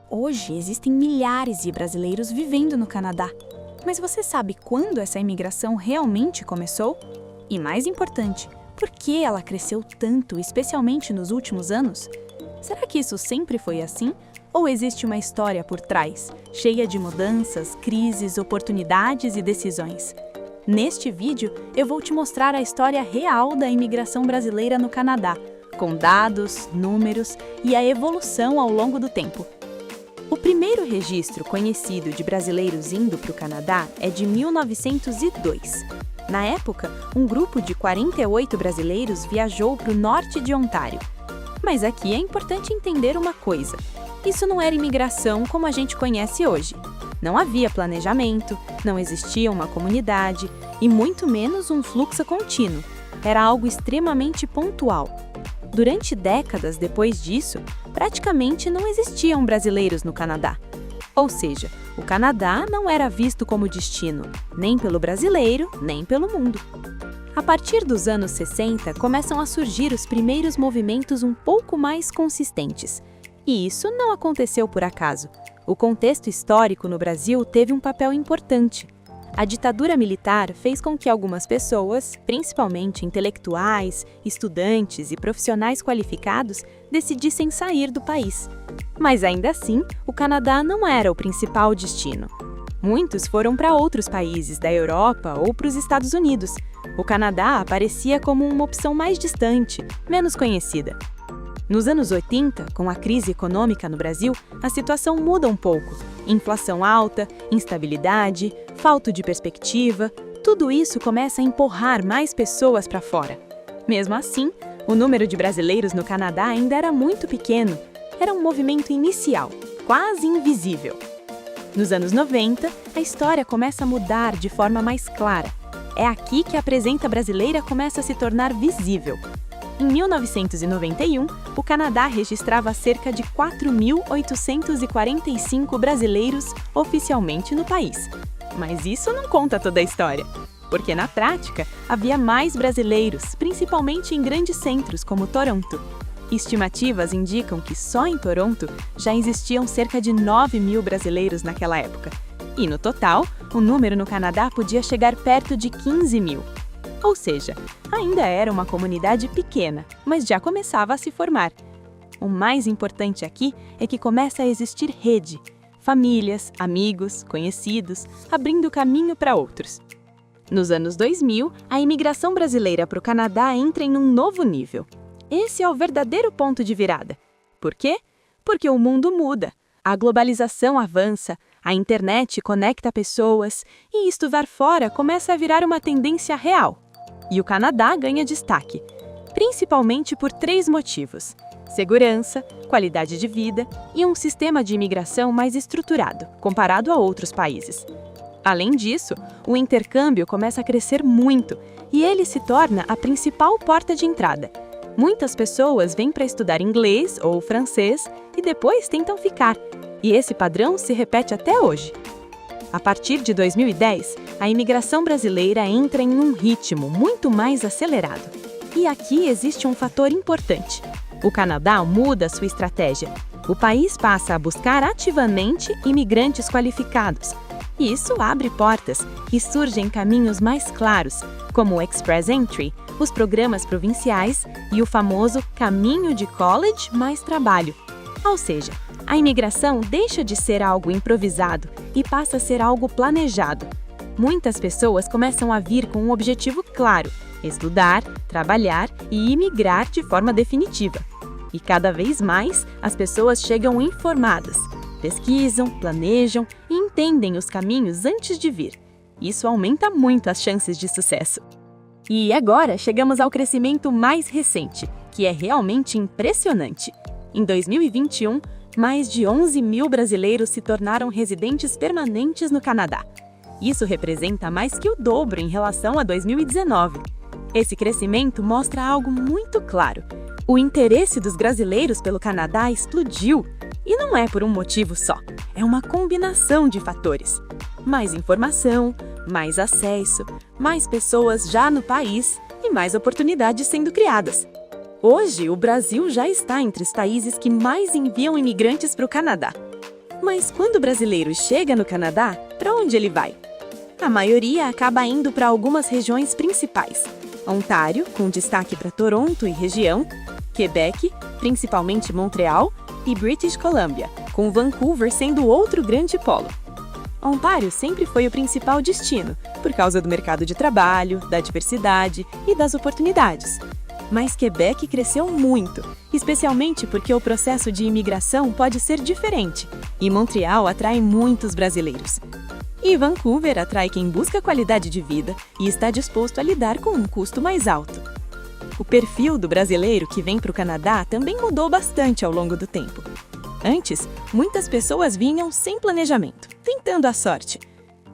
Hoje existem milhares de brasileiros vivendo no Canadá. Mas você sabe quando essa imigração realmente começou? E mais importante, por que ela cresceu tanto, especialmente nos últimos anos? Será que isso sempre foi assim? Ou existe uma história por trás, cheia de mudanças, crises, oportunidades e decisões? Neste vídeo, eu vou te mostrar a história real da imigração brasileira no Canadá, com dados, números e a evolução ao longo do tempo. O primeiro registro conhecido de brasileiros indo para o Canadá é de 1902. Na época, um grupo de 48 brasileiros viajou para o norte de Ontário. Mas aqui é importante entender uma coisa. Isso não era imigração como a gente conhece hoje. Não havia planejamento, não existia uma comunidade e muito menos um fluxo contínuo. Era algo extremamente pontual. Durante décadas depois disso, praticamente não existiam brasileiros no Canadá. Ou seja, o Canadá não era visto como destino, nem pelo brasileiro, nem pelo mundo. A partir dos anos 60, começam a surgir os primeiros movimentos um pouco mais consistentes. E isso não aconteceu por acaso. O contexto histórico no Brasil teve um papel importante. A ditadura militar fez com que algumas pessoas, principalmente intelectuais, estudantes e profissionais qualificados, decidissem sair do país. Mas ainda assim, o Canadá não era o principal destino. Muitos foram para outros países da Europa ou para os Estados Unidos. O Canadá aparecia como uma opção mais distante, menos conhecida. Nos anos 80, com a crise econômica no Brasil, a situação muda um pouco. Inflação alta, instabilidade, falta de perspectiva, tudo isso começa a empurrar mais pessoas para fora. Mesmo assim, o número de brasileiros no Canadá ainda era muito pequeno. Era um movimento inicial, quase invisível. Nos anos 90, a história começa a mudar de forma mais clara. É aqui que a presença brasileira começa a se tornar visível. Em 1991, o Canadá registrava cerca de 4.845 brasileiros oficialmente no país. Mas isso não conta toda a história, porque na prática havia mais brasileiros, principalmente em grandes centros como Toronto. Estimativas indicam que só em Toronto já existiam cerca de 9.000 brasileiros naquela época. E no total, o número no Canadá podia chegar perto de 15.000. Ou seja, ainda era uma comunidade pequena, mas já começava a se formar. O mais importante aqui é que começa a existir rede, famílias, amigos, conhecidos, abrindo caminho para outros. Nos anos 2000, a imigração brasileira para o Canadá entra em um novo nível. Esse é o verdadeiro ponto de virada. Por quê? Porque o mundo muda, a globalização avança, a internet conecta pessoas e estudar fora começa a virar uma tendência real. E o Canadá ganha destaque, principalmente por 3 motivos: segurança, qualidade de vida e um sistema de imigração mais estruturado, comparado a outros países. Além disso, o intercâmbio começa a crescer muito e ele se torna a principal porta de entrada. Muitas pessoas vêm para estudar inglês ou francês e depois tentam ficar, e esse padrão se repete até hoje. A partir de 2010, a imigração brasileira entra em um ritmo muito mais acelerado. E aqui existe um fator importante. O Canadá muda sua estratégia. O país passa a buscar ativamente imigrantes qualificados. E isso abre portas e surgem caminhos mais claros, como o Express Entry, os programas provinciais e o famoso caminho de college mais trabalho. Ou seja, a imigração deixa de ser algo improvisado e passa a ser algo planejado. Muitas pessoas começam a vir com um objetivo claro: estudar, trabalhar e imigrar de forma definitiva. E cada vez mais, as pessoas chegam informadas, pesquisam, planejam e entendem os caminhos antes de vir. Isso aumenta muito as chances de sucesso. E agora chegamos ao crescimento mais recente, que é realmente impressionante. Em 2021, mais de 11.000 brasileiros se tornaram residentes permanentes no Canadá. Isso representa mais que o dobro em relação a 2019. Esse crescimento mostra algo muito claro. O interesse dos brasileiros pelo Canadá explodiu. E não é por um motivo só, é uma combinação de fatores. Mais informação, mais acesso, mais pessoas já no país e mais oportunidades sendo criadas. Hoje, o Brasil já está entre os países que mais enviam imigrantes para o Canadá. Mas quando o brasileiro chega no Canadá, para onde ele vai? A maioria acaba indo para algumas regiões principais. Ontário, com destaque para Toronto e região, Quebec, principalmente Montreal, e British Columbia, com Vancouver sendo outro grande polo. Ontário sempre foi o principal destino, por causa do mercado de trabalho, da diversidade e das oportunidades. Mas Quebec cresceu muito, especialmente porque o processo de imigração pode ser diferente, e Montreal atrai muitos brasileiros. E Vancouver atrai quem busca qualidade de vida e está disposto a lidar com um custo mais alto. O perfil do brasileiro que vem para o Canadá também mudou bastante ao longo do tempo. Antes, muitas pessoas vinham sem planejamento, tentando a sorte.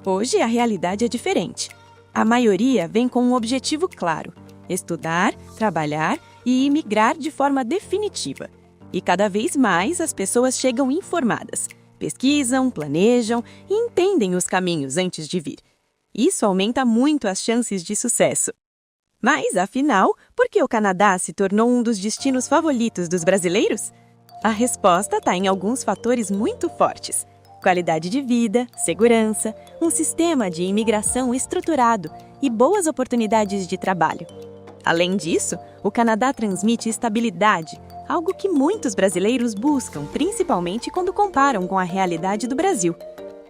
Hoje, a realidade é diferente. A maioria vem com um objetivo claro: estudar, trabalhar e imigrar de forma definitiva. E cada vez mais as pessoas chegam informadas, pesquisam, planejam e entendem os caminhos antes de vir. Isso aumenta muito as chances de sucesso. Mas, afinal, por que o Canadá se tornou um dos destinos favoritos dos brasileiros? A resposta está em alguns fatores muito fortes: qualidade de vida, segurança, um sistema de imigração estruturado e boas oportunidades de trabalho. Além disso, o Canadá transmite estabilidade, algo que muitos brasileiros buscam, principalmente quando comparam com a realidade do Brasil.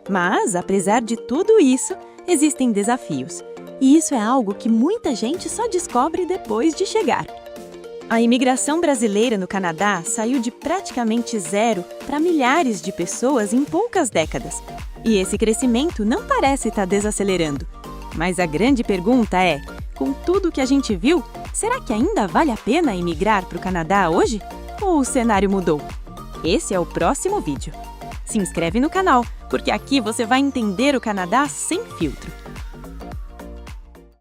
Mas, apesar de tudo isso, existem desafios. E isso é algo que muita gente só descobre depois de chegar. A imigração brasileira no Canadá saiu de praticamente zero para milhares de pessoas em poucas décadas. E esse crescimento não parece estar desacelerando. Mas a grande pergunta é: com tudo que a gente viu, será que ainda vale a pena emigrar para o Canadá hoje? Ou o cenário mudou? Esse é o próximo vídeo. Se inscreve no canal, porque aqui você vai entender o Canadá sem filtro.